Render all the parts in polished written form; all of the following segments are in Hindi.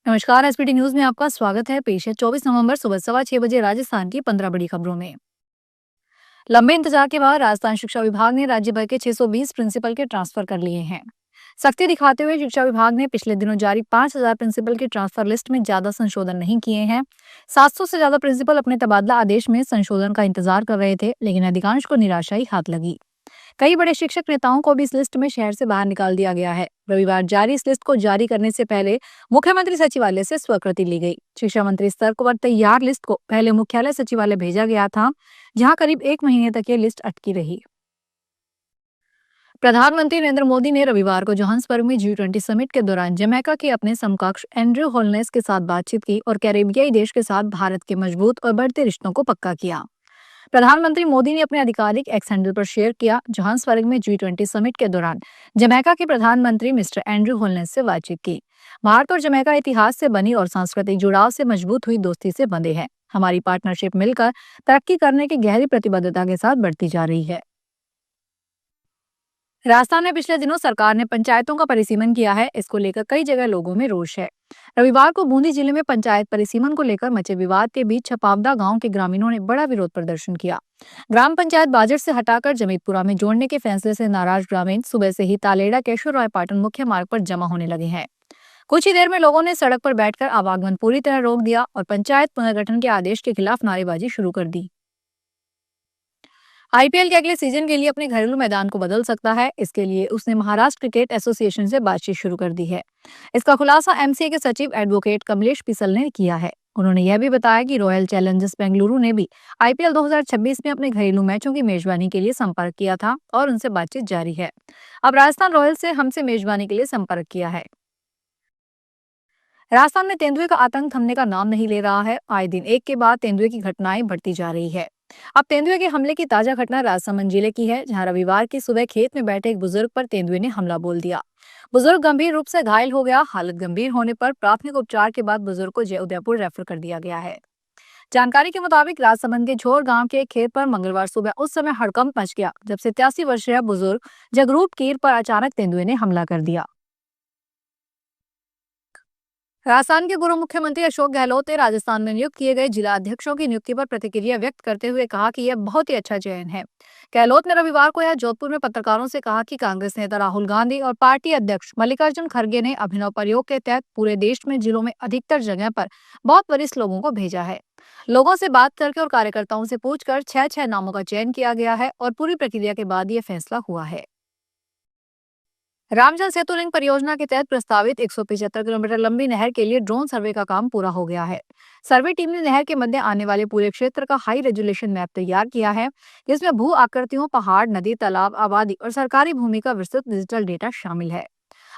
नमस्कार। एसपीटी न्यूज में आपका स्वागत है। पेश है 24 नवंबर सुबह 6:15 बजे राजस्थान की 15 बड़ी खबरों में। लंबे इंतजार के बाद राजस्थान शिक्षा विभाग ने राज्य भर के 620 प्रिंसिपल के ट्रांसफर कर लिए हैं। सख्ती दिखाते हुए शिक्षा विभाग ने पिछले दिनों जारी 5000 प्रिंसिपल की ट्रांसफर लिस्ट में ज्यादा संशोधन नहीं किए हैं। 700 से ज्यादा प्रिंसिपल अपने तबादला आदेश में संशोधन का इंतजार कर रहे थे, लेकिन अधिकांश को निराशा ही हाथ लगी। कई बड़े शिक्षक नेताओं को भी इस लिस्ट में शहर से बाहर निकाल दिया गया है। रविवार जारी इस लिस्ट को जारी करने से पहले मुख्यमंत्री सचिवालय से स्वीकृति ली गई। शिक्षा मंत्री स्तर पर तैयार लिस्ट को पहले मुख्यालय सचिवालय भेजा गया था, जहां करीब 1 महीने तक ये लिस्ट अटकी रही। प्रधानमंत्री नरेंद्र मोदी ने रविवार को जोहान्सबर्ग में G20 समिट के दौरान जमैका के अपने समकक्ष एंड्रयू होलनेस के साथ बातचीत की और कैरेबियाई देश के साथ भारत के मजबूत और बढ़ते रिश्तों को पक्का किया। प्रधानमंत्री मोदी ने अपने आधिकारिक एक्स हैंडल पर शेयर किया, जोहान्सबर्ग में G20 समिट के दौरान जमैका के प्रधानमंत्री मिस्टर एंड्रयू होलनेस से बातचीत की। भारत और जमैका इतिहास से बनी और सांस्कृतिक जुड़ाव से मजबूत हुई दोस्ती से बंधे हैं। हमारी पार्टनरशिप मिलकर तरक्की करने की गहरी प्रतिबद्धता के साथ बढ़ती जा रही है। राजस्थान में पिछले दिनों सरकार ने पंचायतों का परिसीमन किया है। इसको लेकर कई जगह लोगों में रोष है। रविवार को बूंदी जिले में पंचायत परिसीमन को लेकर मचे विवाद के बीच छपावदा गांव के ग्रामीणों ने बड़ा विरोध प्रदर्शन किया। ग्राम पंचायत बाजट से हटाकर जमीतपुरा में जोड़ने के फैसले से नाराज ग्रामीण सुबह से ही तालेड़ा केशव राय पाटन मुख्य मार्ग पर जमा होने लगे हैं। कुछ ही देर में लोगों ने सड़क पर बैठकर आवागमन पूरी तरह रोक दिया और पंचायत पुनर्गठन के आदेश के खिलाफ नारेबाजी शुरू कर दी। आईपीएल के अगले सीजन के लिए अपने घरेलू मैदान को बदल सकता है। इसके लिए उसने महाराष्ट्र क्रिकेट एसोसिएशन से बातचीत शुरू कर दी है। इसका खुलासा एमसीए के सचिव एडवोकेट कमलेश पिसल ने किया है। उन्होंने यह भी बताया कि रॉयल चैलेंजर्स बेंगलुरु ने भी आईपीएल 2026 में अपने घरेलू मैचों की मेजबानी के लिए संपर्क किया था और उनसे बातचीत जारी है। अब राजस्थान रॉयल्स से हमसे मेजबानी के लिए संपर्क किया है। राजस्थान में तेंदुए का आतंक थमने का नाम नहीं ले रहा है। आए दिन एक के बाद तेंदुए की घटनाएं बढ़ती जा रही है। अब तेंदुए के हमले की ताजा घटना राजसमंद जिले की है, जहां रविवार की सुबह खेत में बैठे एक बुजुर्ग पर तेंदुए ने हमला बोल दिया। बुजुर्ग गंभीर रूप से घायल हो गया। हालत गंभीर होने पर प्राथमिक उपचार के बाद बुजुर्ग को जय उदयपुर रेफर कर दिया गया है। जानकारी के मुताबिक राजसमंद के झोर गांव के एक खेत पर मंगलवार सुबह उस समय हड़कंप मच गया, जब 87 वर्षीय बुजुर्ग जगरूप कीर पर अचानक तेंदुए ने हमला कर दिया। राजस्थान के पूर्व मुख्यमंत्री अशोक गहलोत ने राजस्थान में नियुक्त किए गए जिला अध्यक्षों की नियुक्ति पर प्रतिक्रिया व्यक्त करते हुए कहा कि यह बहुत ही अच्छा चयन है। गहलोत ने रविवार को यह जोधपुर में पत्रकारों से कहा कि कांग्रेस नेता राहुल गांधी और पार्टी अध्यक्ष मल्लिकार्जुन खड़गे ने अभिनव प्रयोग के तहत पूरे देश में जिलों में अधिकतर जगह पर बहुत वरिष्ठ लोगों को भेजा है। लोगों से बात करके और कार्यकर्ताओं से पूछकर छह नामों का चयन किया गया है और पूरी प्रक्रिया के बाद यह फैसला हुआ है। रामजल सेतु लिंक परियोजना के तहत प्रस्तावित 175 किलोमीटर लंबी नहर के लिए ड्रोन सर्वे का काम पूरा हो गया है। सर्वे टीम ने नहर के मध्य आने वाले पूरे क्षेत्र का हाई रेजोल्यूशन मैप तैयार किया है, जिसमें भू आकृतियों, पहाड़, नदी, तालाब, आबादी और सरकारी भूमि का विस्तृत डिजिटल डेटा शामिल है।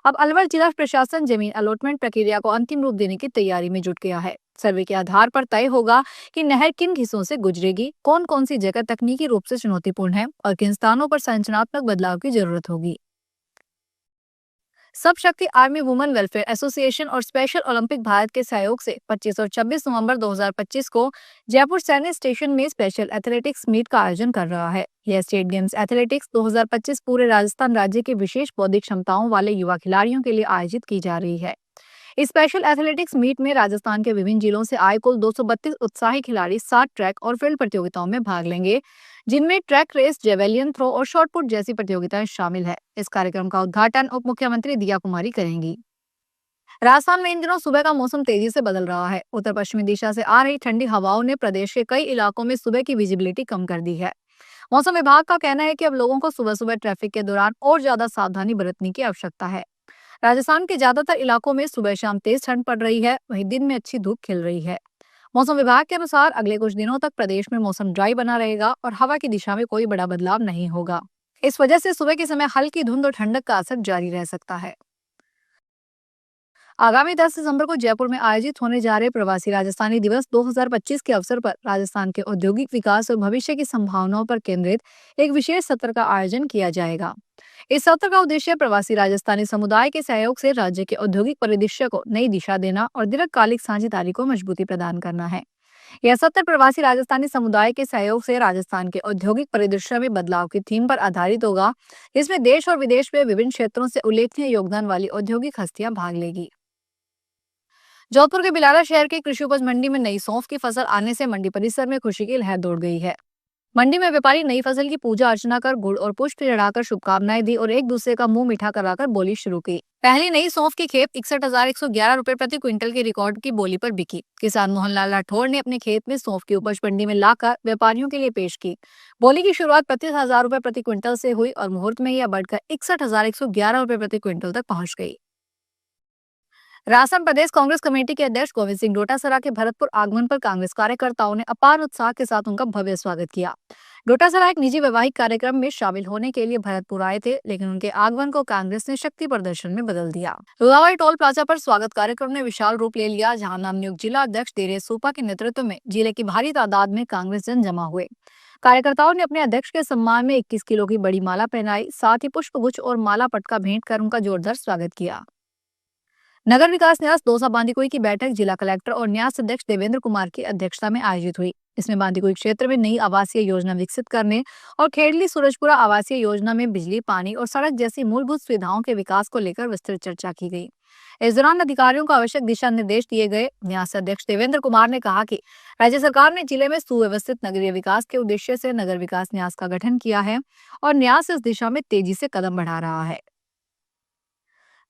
अब अलवर जिला प्रशासन जमीन अलॉटमेंट प्रक्रिया को अंतिम रूप देने की तैयारी में जुट गया है। सर्वे के आधार पर तय होगा कि नहर किन हिस्सों से गुजरेगी, कौन कौन सी जगह तकनीकी रूप से चुनौतीपूर्ण है और किन स्थानों पर संरचनात्मक बदलाव की जरूरत होगी। सब शक्ति आर्मी वुमेन वेलफेयर एसोसिएशन और स्पेशल ओलंपिक भारत के सहयोग से 25 और 26 नवंबर 2025 को जयपुर सैन्य स्टेशन में स्पेशल एथलेटिक्स मीट का आयोजन कर रहा है। यह स्टेट गेम्स एथलेटिक्स 2025 पूरे राजस्थान राज्य के विशेष बौद्धिक क्षमताओं वाले युवा खिलाड़ियों के लिए आयोजित की जा रही है। इस स्पेशल एथलेटिक्स मीट में राजस्थान के विभिन्न जिलों से आए कुल 232 उत्साही खिलाड़ी 60 ट्रैक और फील्ड प्रतियोगिताओं में भाग लेंगे, जिनमें ट्रैक रेस, जेवेलियन थ्रो और शॉटपुट जैसी प्रतियोगिताएं शामिल है। इस कार्यक्रम का उद्घाटन उप मुख्यमंत्री दिया कुमारी करेंगी। राजस्थान में इन दिनों सुबह का मौसम तेजी से बदल रहा है। उत्तर पश्चिमी दिशा से आ रही ठंडी हवाओं ने प्रदेश के कई इलाकों में सुबह की विजिबिलिटी कम कर दी है। मौसम विभाग का कहना है कि अब लोगों को सुबह सुबह ट्रैफिक के दौरान और ज्यादा सावधानी बरतने की आवश्यकता है। राजस्थान के ज्यादातर इलाकों में सुबह शाम तेज ठंड पड़ रही है, वहीं दिन में अच्छी धूप खिल रही है। मौसम विभाग के अनुसार अगले कुछ दिनों तक प्रदेश में मौसम ड्राई बना रहेगा और हवा की दिशा में कोई बड़ा बदलाव नहीं होगा। इस वजह से सुबह के समय हल्की धुंध और ठंडक का असर जारी रह सकता है। आगामी 10 दिसंबर को जयपुर में आयोजित होने जा रहे प्रवासी राजस्थानी दिवस 2025 के अवसर पर राजस्थान के औद्योगिक विकास और भविष्य की संभावनाओं पर केंद्रित एक विशेष सत्र का आयोजन किया जाएगा। इस सत्र का उद्देश्य प्रवासी राजस्थानी समुदाय के सहयोग से राज्य के औद्योगिक परिदृश्य को नई दिशा देना और दीर्घकालिक साझेदारी को मजबूती प्रदान करना है। यह सत्र प्रवासी राजस्थानी समुदाय के सहयोग से राजस्थान के औद्योगिक परिदृश्य में बदलाव की थीम पर आधारित होगा, जिसमें देश और विदेश में विभिन्न क्षेत्रों से उल्लेखनीय योगदान वाली औद्योगिक हस्तियां भाग लेगी। जोधपुर के बिलाला शहर के कृषि उपज मंडी में नई सौंफ की फसल आने से मंडी परिसर में खुशी की लहर दौड़ गई है। मंडी में व्यापारी नई फसल की पूजा अर्चना कर गुड़ और पुष्प चढ़ाकर शुभकामनाएं दी और एक दूसरे का मुंह मीठा कराकर बोली शुरू की। पहली नई सौंफ की खेप 61,111 रुपए प्रति क्विंटल की रिकॉर्ड की बोली पर बिकी। किसान मोहनलाल राठौड़ ने अपने खेत में सौंफ की उपज मंडी में लाकर व्यापारियों के लिए पेश की। बोली की शुरुआत 25,000 रुपए प्रति क्विंटल से हुई और मुहूर्त में यह बढ़कर 61,111 रुपए प्रति क्विंटल तक पहुंच गई। राजस्थान प्रदेश कांग्रेस कमेटी के अध्यक्ष गोविंद सिंह डोटासरा के भरतपुर आगमन पर कांग्रेस कार्यकर्ताओं ने अपार उत्साह के साथ उनका भव्य स्वागत किया। डोटासरा एक निजी वैवाहिक कार्यक्रम में शामिल होने के लिए भरतपुर आए थे, लेकिन उनके आगमन को कांग्रेस ने शक्ति प्रदर्शन में बदल दिया। लोधावाड़ी टोल प्लाजा पर स्वागत कार्यक्रम ने विशाल रूप ले लिया, जहां नवनियुक्त जिला अध्यक्ष धीरेज सूपा के नेतृत्व में जिले की भारी तादाद में कांग्रेस जन जमा हुए। कार्यकर्ताओं ने अपने अध्यक्ष के सम्मान में 21 किलो की बड़ी माला पहनाई, साथ ही पुष्पगुच्छ और माला पटका भेंट कर उनका जोरदार स्वागत किया। नगर विकास न्यास दौसा बांदीकुई की बैठक जिला कलेक्टर और न्यास अध्यक्ष देवेंद्र कुमार की अध्यक्षता में आयोजित हुई। इसमें बांदीकुई क्षेत्र में नई आवासीय योजना विकसित करने और खेड़ली सूरजपुरा आवासीय योजना में बिजली, पानी और सड़क जैसी मूलभूत सुविधाओं के विकास को लेकर विस्तृत चर्चा की गई। इस दौरान अधिकारियों को आवश्यक दिशा निर्देश दिए गए। न्यास अध्यक्ष देवेंद्र कुमार ने कहा कि राज्य सरकार ने जिले में सुव्यवस्थित नगरीय विकास के उद्देश्य से नगर विकास न्यास का गठन किया है और न्यास इस दिशा में तेजी से कदम बढ़ा रहा है।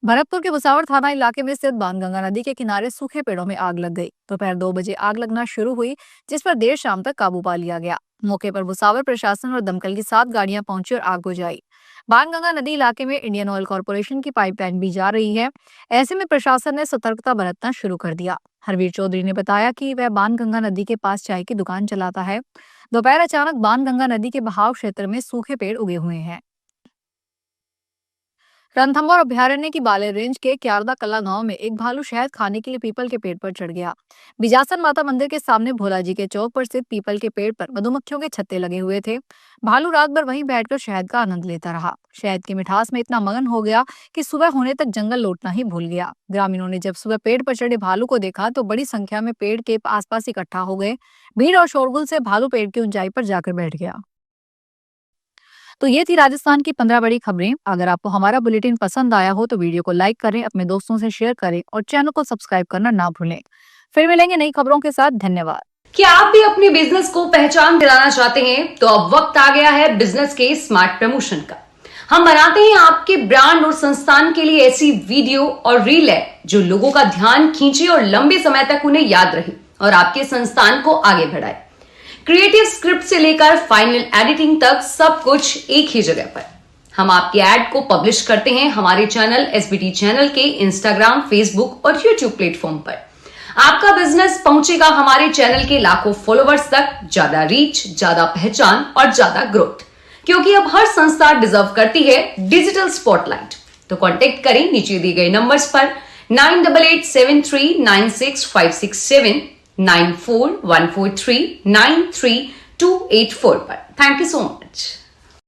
भरतपुर के भुसावल थाना इलाके में स्थित बाणगंगा नदी के किनारे सूखे पेड़ों में आग लग गई। दोपहर 2 बजे आग लगना शुरू हुई, जिस पर देर शाम तक काबू पा लिया गया। मौके पर भुसावल प्रशासन और दमकल की 7 गाड़ियां पहुंची और आग बुझाई। बाणगंगा नदी इलाके में इंडियन ऑयल कॉर्पोरेशन की पाइपलाइन भी जा रही है। ऐसे में प्रशासन ने सतर्कता बरतना शुरू कर दिया। हरवीर चौधरी ने बताया कि वह बाणगंगा नदी के पास चाय की दुकान चलाता है। दोपहर अचानक बाणगंगा नदी के बहाव क्षेत्र में सूखे पेड़ उगे हुए हैं। रणथंभौर अभ्यारण्य की बाले रेंज के क्यारदा कला गांव में एक भालू शहद खाने के लिए पीपल के पेड़ पर चढ़ गया। बिजासन माता मंदिर के सामने भोला जी के चौक पर स्थित पीपल के पेड़ पर मधुमक्खियों के छत्ते लगे हुए थे। भालू रात भर वहीं बैठकर शहद का आनंद लेता रहा। शहद की मिठास में इतना मगन हो गया कि सुबह होने तक जंगल लौटना ही भूल गया। ग्रामीणों ने जब सुबह पेड़ पर चढ़े भालू को देखा तो बड़ी संख्या में पेड़ के आसपास इकट्ठा हो गए। भीड़ और शोरगुल से भालू पेड़ की ऊंचाई पर जाकर बैठ गया। तो ये थी राजस्थान की 15 बड़ी खबरें। अगर आपको हमारा बुलेटिन पसंद आया हो तो वीडियो को लाइक करें, अपने दोस्तों से शेयर करें और चैनल को सब्सक्राइब करना ना भूलें। फिर मिलेंगे नई खबरों के साथ। धन्यवाद। क्या आप भी अपने बिजनेस को पहचान दिलाना चाहते हैं? तो अब वक्त आ गया है बिजनेस के स्मार्ट प्रमोशन का। हम बनाते हैं आपके ब्रांड और संस्थान के लिए ऐसी वीडियो और रील है जो लोगों का ध्यान खींचे और लंबे समय तक उन्हें याद रहे और आपके संस्थान को आगे बढ़ाए। क्रिएटिव स्क्रिप्ट से लेकर फाइनल एडिटिंग तक सब कुछ एक ही जगह पर। हम आपके ऐड को पब्लिश करते हैं हमारे चैनल एसबीटी चैनल के इंस्टाग्राम, फेसबुक और यूट्यूब प्लेटफॉर्म पर। आपका बिजनेस पहुंचेगा हमारे चैनल के लाखों फॉलोवर्स तक, ज्यादा रीच, ज्यादा पहचान और ज्यादा ग्रोथ, क्योंकि अब हर संस्था डिजर्व करती है डिजिटल स्पॉटलाइट। तो कांटेक्ट करें नीचे दिए गए नंबर्स पर 9887396567 9414393284 पर। Thank you so much.